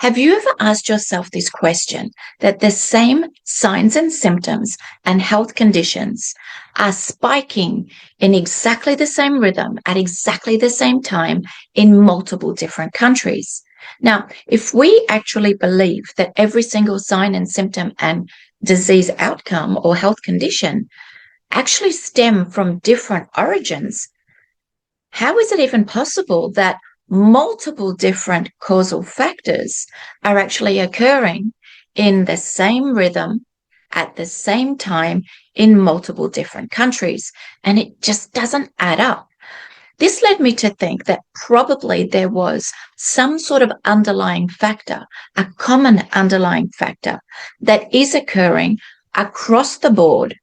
Have you ever asked yourself this question, that the same signs and symptoms and health conditions are spiking in exactly the same rhythm at exactly the same time in multiple different countries? Now, if we actually believe that every single sign and symptom and disease outcome or health condition actually stem from different origins, how is it even possible that multiple different causal factors are actually occurring in the same rhythm at the same time in multiple different countries? And it just doesn't add up. This led me to think that probably there was some sort of underlying factor, a common underlying factor that is occurring across the board.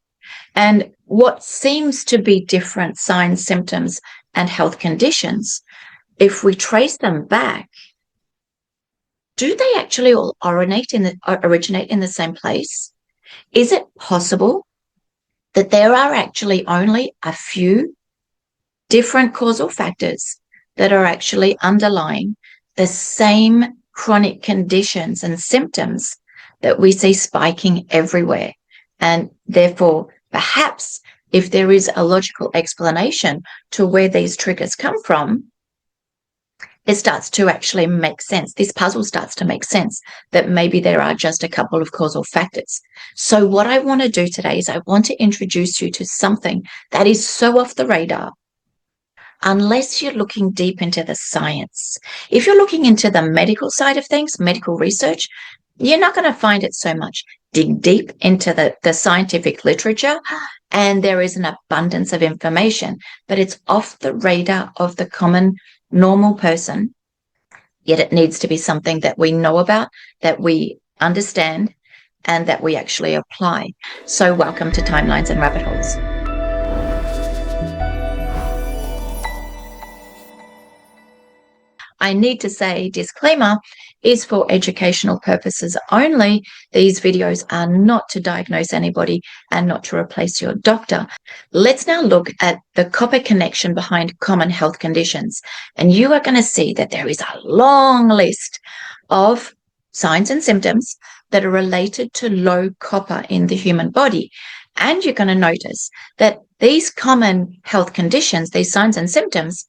And what seems to be different signs, symptoms, and health conditions, if we trace them back, do they actually all originate in the same place? Is it possible that there are actually only a few different causal factors that are actually underlying the same chronic conditions and symptoms that we see spiking everywhere? And therefore, perhaps if there is a logical explanation to where these triggers come from, it starts to actually make sense. This puzzle starts to make sense that maybe there are just a couple of causal factors. So what I want to do today is I want to introduce you to something that is so off the radar, unless you're looking deep into the science. If you're looking into the medical side of things, medical research, you're not going to find it so much. Dig deep into the scientific literature, and there is an abundance of information, but it's off the radar of the common normal person. Yet it needs to be something that we know about, that we understand, and that we actually apply. So welcome to Timelines and Rabbit Holes. I need to say, disclaimer, is for educational purposes only. These videos are not to diagnose anybody and not to replace your doctor. Let's now look at the copper connection behind common health conditions. And you are going to see that there is a long list of signs and symptoms that are related to low copper in the human body. And you're going to notice that these common health conditions, these signs and symptoms,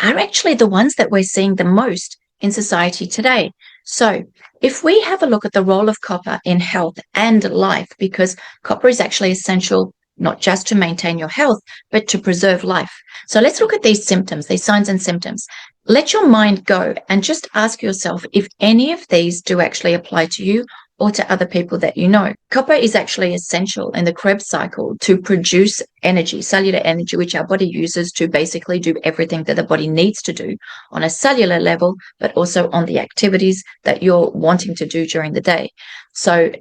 are actually the ones that we're seeing the most in society today. So if we have a look at the role of copper in health and life, because copper is actually essential not just to maintain your health, but to preserve life. So let's look at these symptoms, these signs and symptoms. Let your mind go and just ask yourself if any of these do actually apply to you or to other people that you know. Copper is actually essential in the Krebs cycle to produce energy, cellular energy, which our body uses to basically do everything that the body needs to do on a cellular level, but also on the activities that you're wanting to do during the day. So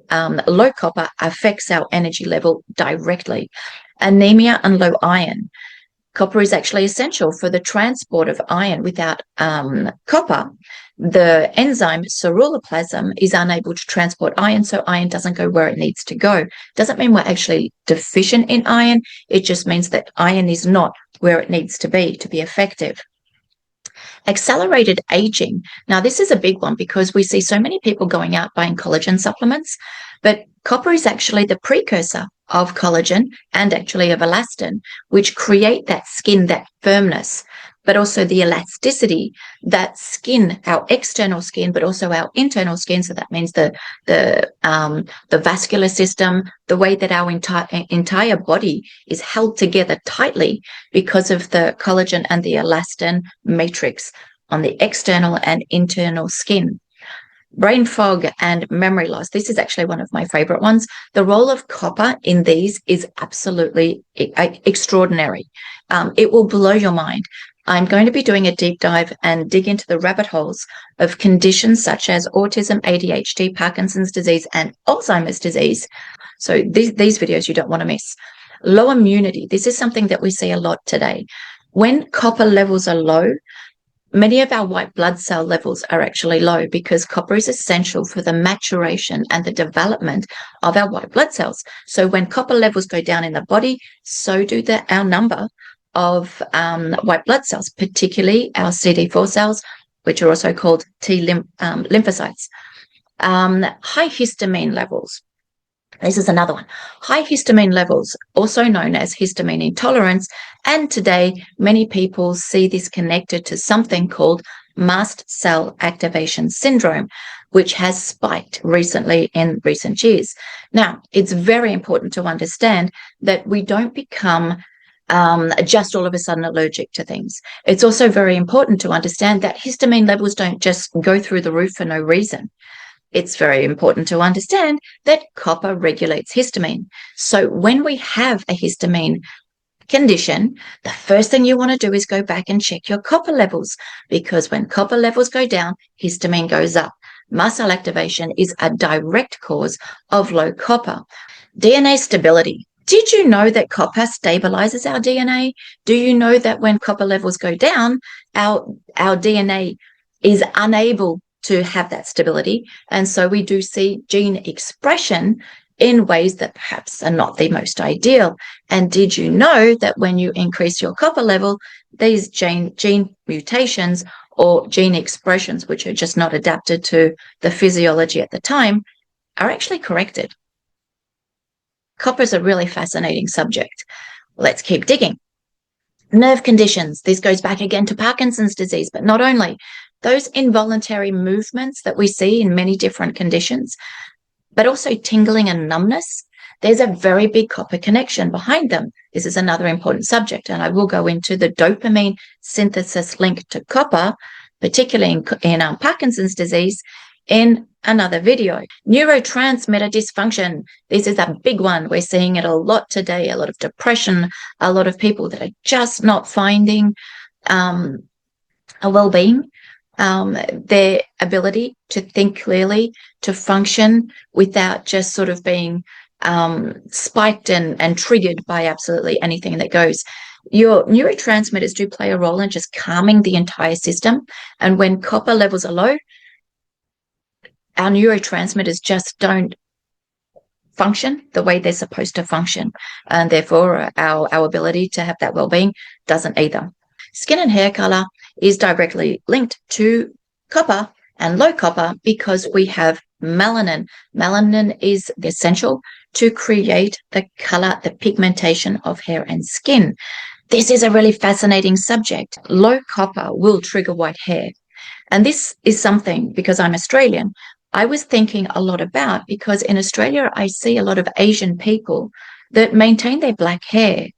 low copper affects our energy level directly. Anemia and low iron. Copper is actually essential for the transport of iron. Without copper, the enzyme ceruloplasm is unable to transport iron, so iron doesn't go where it needs to go. Doesn't mean we're actually deficient in iron. It just means that iron is not where it needs to be effective. Accelerated aging. Now, this is a big one because we see so many people going out buying collagen supplements, but copper is actually the precursor of collagen and actually of elastin, which create that skin, that firmness, but also the elasticity, that skin, our external skin, but also our internal skin. So that means the vascular system, the way that our entire body is held together tightly because of the collagen and the elastin matrix on the external and internal skin. Brain fog and memory loss. This is actually one of my favorite ones. The role of copper in these is absolutely extraordinary. It will blow your mind. I'm going to be doing a deep dive and dig into the rabbit holes of conditions such as autism, ADHD, Parkinson's disease, and Alzheimer's disease. So these videos you don't want to miss. Low immunity. This is something that we see a lot today. When copper levels are low, many of our white blood cell levels are actually low because copper is essential for the maturation and the development of our white blood cells. So when copper levels go down in the body, so do our number of white blood cells, particularly our CD4 cells, which are also called lymphocytes. High histamine levels. This is another one. High histamine levels, also known as histamine intolerance, and today many people see this connected to something called mast cell activation syndrome, which has spiked recently in recent years. Now, it's very important to understand that we don't become just all of a sudden allergic to things. It's also very important to understand that histamine levels don't just go through the roof for no reason. It's very important to understand that copper regulates histamine. So when we have a histamine condition, the first thing you want to do is go back and check your copper levels, because when copper levels go down, histamine goes up. Mast cell activation is a direct cause of low copper. DNA stability. Did you know that copper stabilizes our DNA? Do you know that when copper levels go down, our DNA is unable to have that stability? And so we do see gene expression in ways that perhaps are not the most ideal. And did you know that when you increase your copper level, these gene mutations or gene expressions, which are just not adapted to the physiology at the time, are actually corrected? Copper is a really fascinating subject. Let's keep digging. Nerve conditions. This goes back again to Parkinson's disease, but not only. Those involuntary movements that we see in many different conditions, but also tingling and numbness, there's a very big copper connection behind them. This is another important subject, and I will go into the dopamine synthesis link to copper, particularly in Parkinson's disease, in another video. Neurotransmitter dysfunction. This is a big one. We're seeing it a lot today, a lot of depression, a lot of people that are just not finding a well-being, their ability to think clearly, to function without just sort of being spiked and triggered by absolutely anything that goes. Your neurotransmitters do play a role in just calming the entire system. And when copper levels are low, our neurotransmitters just don't function the way they're supposed to function. And therefore, our ability to have that well-being doesn't either. Skin and hair color is directly linked to copper and low copper because we have melanin. Melanin is essential to create the color, the pigmentation of hair and skin. This is a really fascinating subject. Low copper will trigger white hair. And this is something, because I'm Australian, I was thinking a lot about, because in Australia, I see a lot of Asian people that maintain their black hair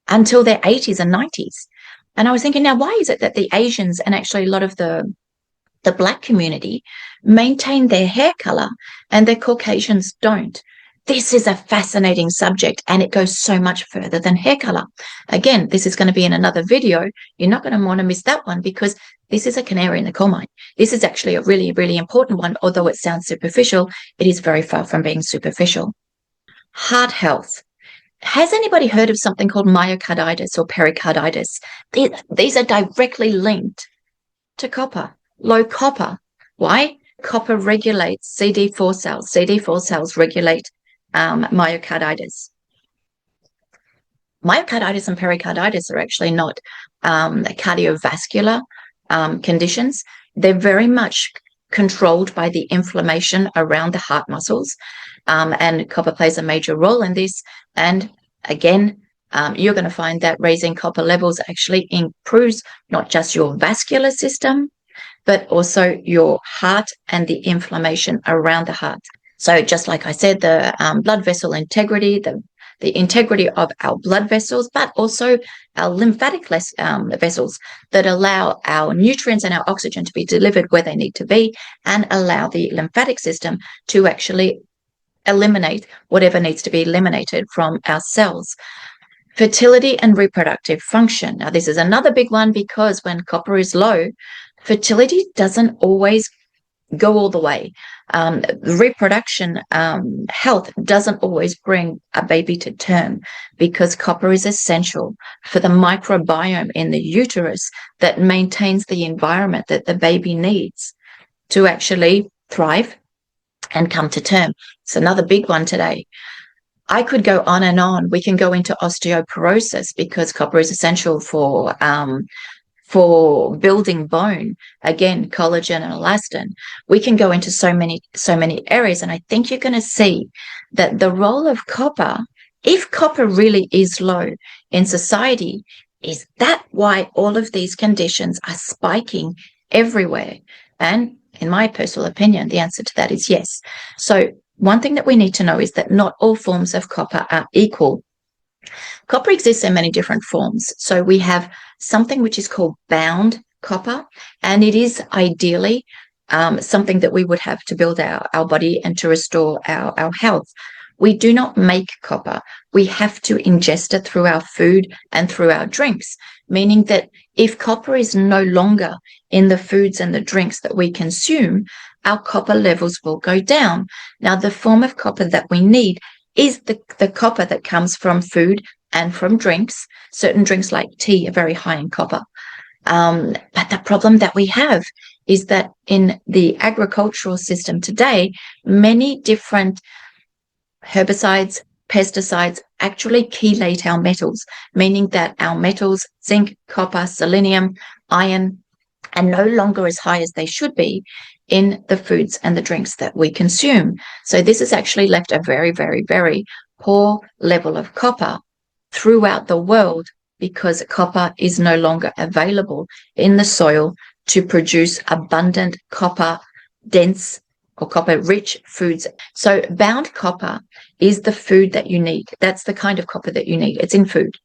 until their 80s and 90s. And I was thinking, now, why is it that the Asians and actually a lot of the black community maintain their hair color and the Caucasians don't? This is a fascinating subject, and it goes so much further than hair color. Again, this is going to be in another video. You're not going to want to miss that one, because this is a canary in the coal mine. This is actually a really, really important one. Although it sounds superficial, it is very far from being superficial. Heart health. Has anybody heard of something called myocarditis or pericarditis? These are directly linked to copper, low copper. Why? Copper regulates CD4 cells. CD4 cells regulate myocarditis. Myocarditis and pericarditis are actually not cardiovascular conditions. They're very much controlled by the inflammation around the heart muscles, and copper plays a major role in this. And again, you're going to find that raising copper levels actually improves not just your vascular system, but also your heart and the inflammation around the heart. So just like I said, the blood vessel integrity, the integrity of our blood vessels, but also our lymphatic vessels that allow our nutrients and our oxygen to be delivered where they need to be, and allow the lymphatic system to actually eliminate whatever needs to be eliminated from our cells. Fertility and reproductive function. Now, this is another big one, because when copper is low, fertility doesn't always go all the way. Reproduction health doesn't always bring a baby to term, because copper is essential for the microbiome in the uterus that maintains the environment that the baby needs to actually thrive and come to term. It's another big one today. I could go on and on. We can go into osteoporosis, because copper is essential for for building bone, again, collagen and elastin. We can go into so many areas. And I think you're going to see that the role of copper, if copper really is low in society, is that why all of these conditions are spiking everywhere? And in my personal opinion, the answer to that is yes. So one thing that we need to know is that not all forms of copper are equal. Copper exists in many different forms. So we have something which is called bound copper, and it is ideally something that we would have to build our body and to restore our health. We do not make copper. We have to ingest it through our food and through our drinks, meaning that if copper is no longer in the foods and the drinks that we consume, our copper levels will go down. Now, the form of copper that we need is the copper that comes from food and from drinks. Certain drinks like tea are very high in copper. But the problem that we have is that in the agricultural system today, many different herbicides, pesticides actually chelate our metals, meaning that our metals, zinc, copper, selenium, iron, are no longer as high as they should be in the foods and the drinks that we consume. So this has actually left a very, very, very poor level of copper throughout the world because copper is no longer available in the soil to produce abundant copper dense or copper rich foods. So bound copper is the food that you need. That's the kind of copper that you need. It's in food.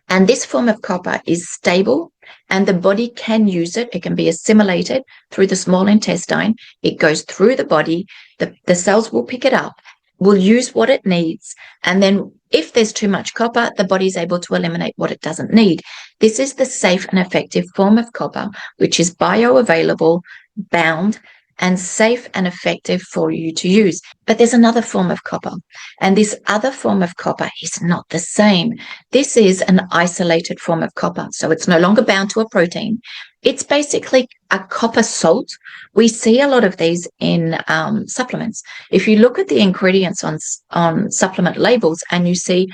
And this form of copper is stable and the body can use it. It can be assimilated through the small intestine. It goes through the body. The cells will pick it up, will use what it needs. And then if there's too much copper, the body is able to eliminate what it doesn't need. This is the safe and effective form of copper, which is bioavailable, bound, and safe and effective for you to use. But there's another form of copper, and this other form of copper is not the same. This is an isolated form of copper, so it's no longer bound to a protein. It's basically a copper salt. We see a lot of these in supplements. If you look at the ingredients on supplement labels and you see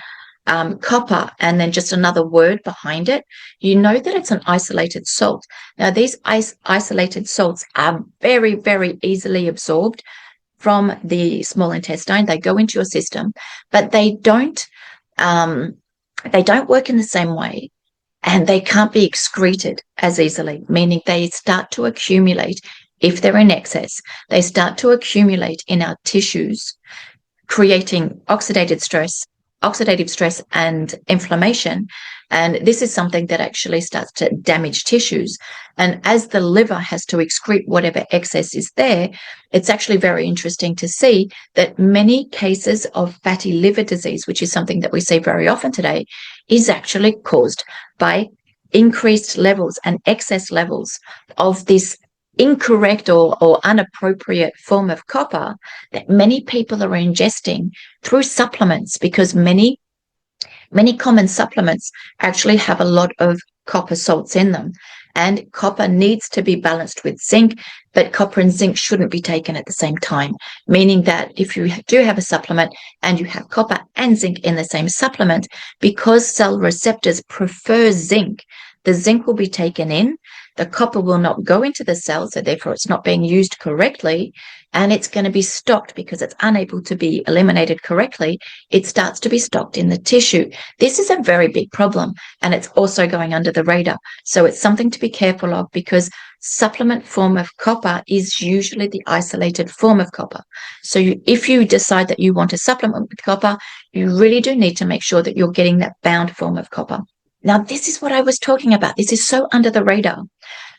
copper and then just another word behind it, you know that it's an isolated salt. Now, these isolated salts are very, very easily absorbed from the small intestine. They go into your system, but they don't work in the same way, and they can't be excreted as easily, meaning they start to accumulate. If they're in excess, they start to accumulate in our tissues, creating oxidative stress and inflammation. And this is something that actually starts to damage tissues. And as the liver has to excrete whatever excess is there, it's actually very interesting to see that many cases of fatty liver disease, which is something that we see very often today, is actually caused by increased levels and excess levels of this incorrect or inappropriate form of copper that many people are ingesting through supplements, because many common supplements actually have a lot of copper salts in them. And copper needs to be balanced with zinc, but copper and zinc shouldn't be taken at the same time, meaning that if you do have a supplement and you have copper and zinc in the same supplement, because cell receptors prefer zinc, the zinc will be taken in, the copper will not go into the cell, so therefore it's not being used correctly, and it's going to be stocked because it's unable to be eliminated correctly. It starts to be stocked in the tissue. This is a very big problem, and it's also going under the radar. So it's something to be careful of, because supplement form of copper is usually the isolated form of copper. So if you decide that you want to supplement with copper, you really do need to make sure that you're getting that bound form of copper. Now, this is what I was talking about. This is so under the radar.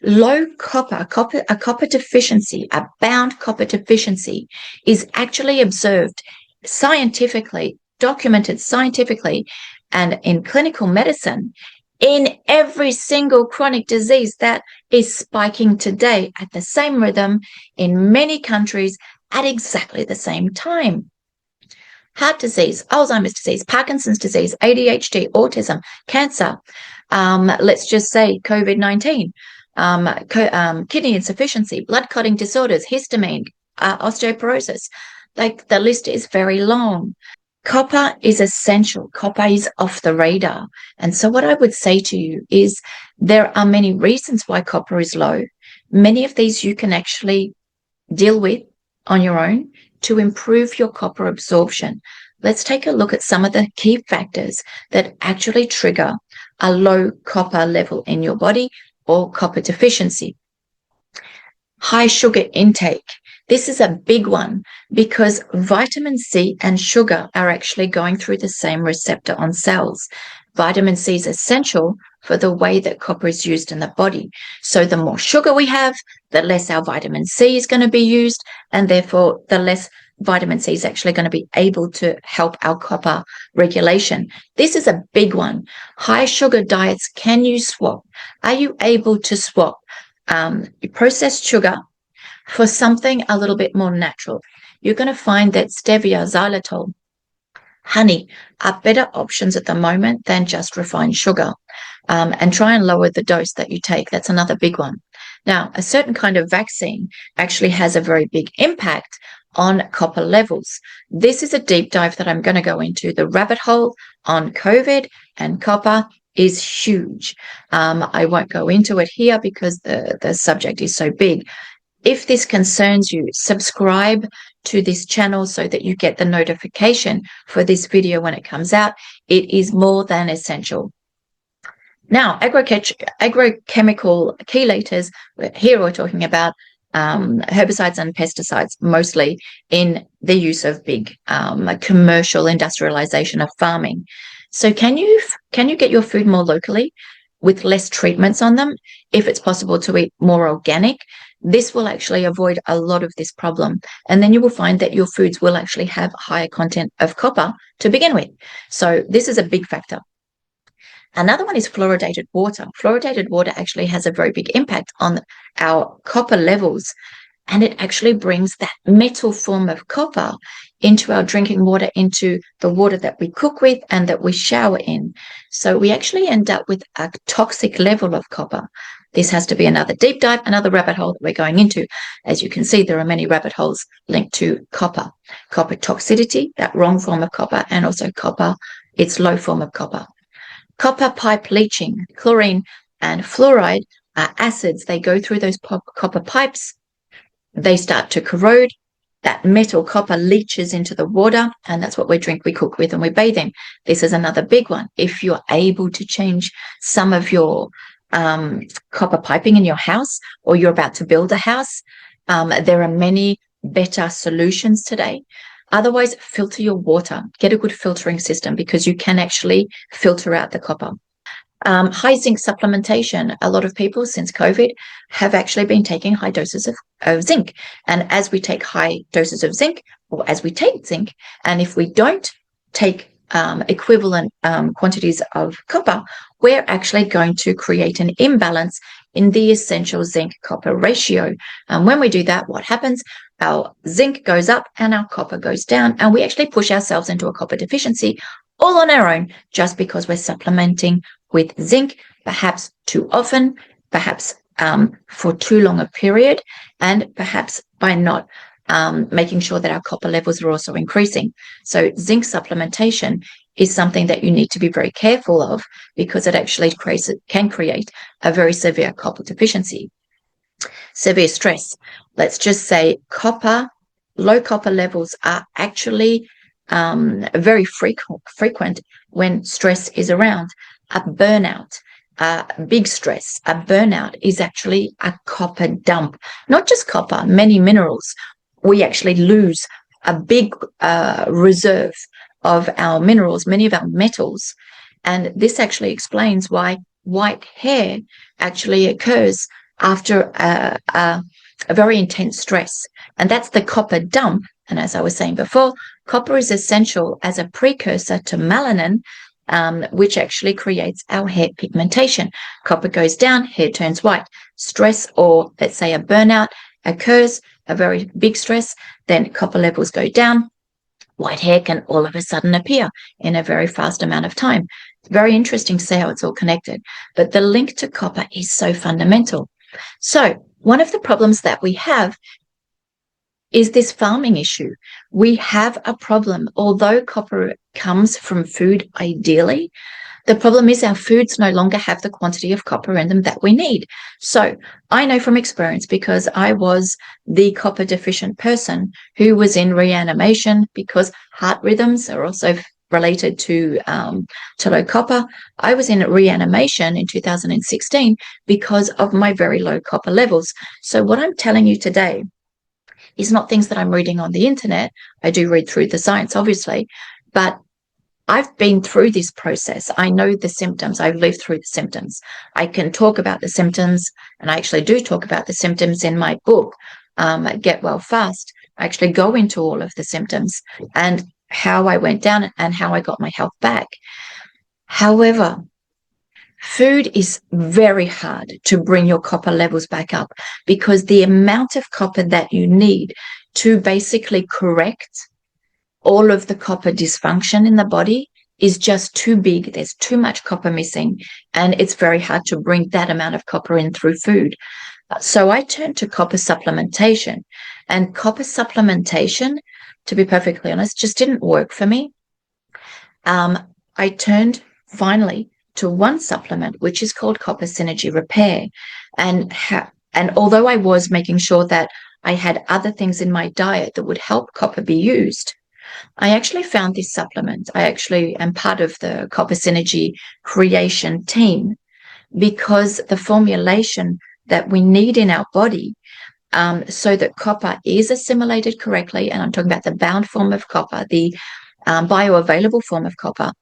Low copper, a copper deficiency, a bound copper deficiency, is actually observed scientifically, documented scientifically, and in clinical medicine in every single chronic disease that is spiking today at the same rhythm in many countries at exactly the same time. Heart disease, Alzheimer's disease, Parkinson's disease, ADHD, autism, cancer, let's just say COVID-19, kidney insufficiency, blood clotting disorders, histamine, osteoporosis. Like, the list is very long. Copper is essential. Copper is off the radar. And so what I would say to you is there are many reasons why copper is low. Many of these you can actually deal with on your own to improve your copper absorption. Let's take a look at some of the key factors that actually trigger a low copper level in your body or copper deficiency. High sugar intake. This is a big one because vitamin C and sugar are actually going through the same receptor on cells. Vitamin C is essential for the way that copper is used in the body. So the more sugar we have, the less our vitamin C is going to be used, and therefore the less vitamin C is actually going to be able to help our copper regulation. This is a big one. High sugar diets, can you swap? Are you able to swap processed sugar for something a little bit more natural? You're going to find that stevia, xylitol, honey are better options at the moment than just refined sugar. And try and lower the dose that you take. That's another big one. Now, a certain kind of vaccine actually has a very big impact on copper levels. This is a deep dive that I'm going to go into. The rabbit hole on COVID and copper is huge. I won't go into it here because the subject is so big. If this concerns you, subscribe to this channel so that you get the notification for this video when it comes out. It is more than essential. Now, agrochemical chelators, here we're talking about herbicides and pesticides, mostly in the use of big commercial industrialization of farming. So can you get your food more locally with less treatments on them? If it's possible to eat more organic, this will actually avoid a lot of this problem. And then you will find that your foods will actually have higher content of copper to begin with. So this is a big factor. Another one is fluoridated water. Fluoridated water actually has a very big impact on our copper levels, and it actually brings that metal form of copper into our drinking water, into the water that we cook with and that we shower in. So we actually end up with a toxic level of copper. This has to be another deep dive, another rabbit hole that we're going into. As you can see, there are many rabbit holes linked to copper. Copper toxicity, that wrong form of copper, and also copper, its low form of copper. Copper pipe leaching. Chlorine and fluoride are acids. They go through those copper pipes. They start to corrode. That metal copper leaches into the water, and that's what we drink, we cook with, and we bathe in. This is another big one. If you're able to change some of your copper piping in your house, or you're about to build a house, there are many better solutions today. Otherwise, filter your water. Get a good filtering system because you can actually filter out the copper. High zinc supplementation. A lot of people since COVID have actually been taking high doses of zinc. And as we take high doses of zinc, or as we take zinc, and if we don't take equivalent quantities of copper, we're actually going to create an imbalance in the essential zinc copper ratio. And when we do that, what happens? Our zinc goes up and our copper goes down, and we actually push ourselves into a copper deficiency all on our own just because we're supplementing with zinc, perhaps too often, perhaps for too long a period, and perhaps by not making sure that our copper levels are also increasing. So zinc supplementation is something that you need to be very careful of because it actually can create a very severe copper deficiency. Severe stress. Let's just say low copper levels are actually very frequent when stress is around. A burnout, big stress, a burnout is actually a copper dump. Not just copper, many minerals. We actually lose a big reserve of our minerals, many of our metals. And this actually explains why white hair actually occurs after a very intense stress. And that's the copper dump. And as I was saying before, copper is essential as a precursor to melanin, which actually creates our hair pigmentation. Copper goes down, hair turns white. Stress, or let's say a burnout, occurs, a very big stress, then copper levels go down. White hair can all of a sudden appear in a very fast amount of time. It's very interesting to see how it's all connected. But the link to copper is so fundamental. So one of the problems that we have is this farming issue. We have a problem. Although copper comes from food ideally, the problem is our foods no longer have the quantity of copper in them that we need. So I know from experience, because I was the copper deficient person who was in reanimation, because heart rhythms are also related to low copper. I was in reanimation in 2016 because of my very low copper levels. So what I'm telling you today is not things that I'm reading on the internet. I do read through the science, obviously, but I've been through this process. I know the symptoms. I've lived through the symptoms. I can talk about the symptoms, and I actually do talk about the symptoms in my book, Get Well Fast. I actually go into all of the symptoms and how I went down and how I got my health back. However, food is very hard to bring your copper levels back up, because the amount of copper that you need to basically correct all of the copper dysfunction in the body is just too big. There's too much copper missing, and it's very hard to bring that amount of copper in through food. So I turned to copper supplementation, and copper supplementation, to be perfectly honest, just didn't work for me. I turned finally to one supplement, which is called Copper Synergy Repair. And although I was making sure that I had other things in my diet that would help copper be used, I actually found this supplement. I actually am part of the Copper Synergy creation team, because the formulation that we need in our body, so that copper is assimilated correctly, and I'm talking about the bound form of copper, the bioavailable form of copper,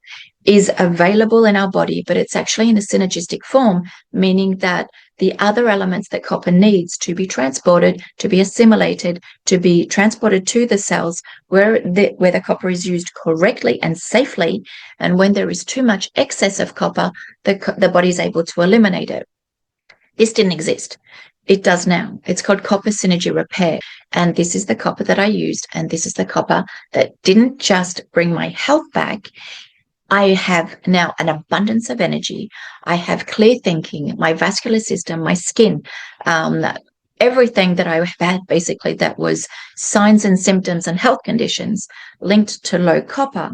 is available in our body, but it's actually in a synergistic form, meaning that the other elements that copper needs to be transported, to be assimilated, to be transported to the cells where the copper is used correctly and safely. And when there is too much excess of copper, the body is able to eliminate it. This didn't exist. It does now. It's called Copper Synergy Repair. And this is the copper that I used. And this is the copper that didn't just bring my health back. I have now an abundance of energy. I have clear thinking, my vascular system, my skin, everything that I have had basically that was signs and symptoms and health conditions linked to low copper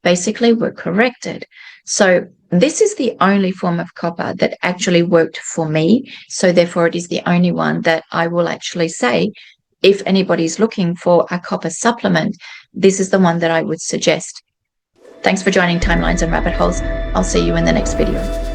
basically were corrected. So this is the only form of copper that actually worked for me. So therefore it is the only one that I will actually say, if anybody's looking for a copper supplement, this is the one that I would suggest. Thanks for joining Timelines and Rabbit Holes. I'll see you in the next video.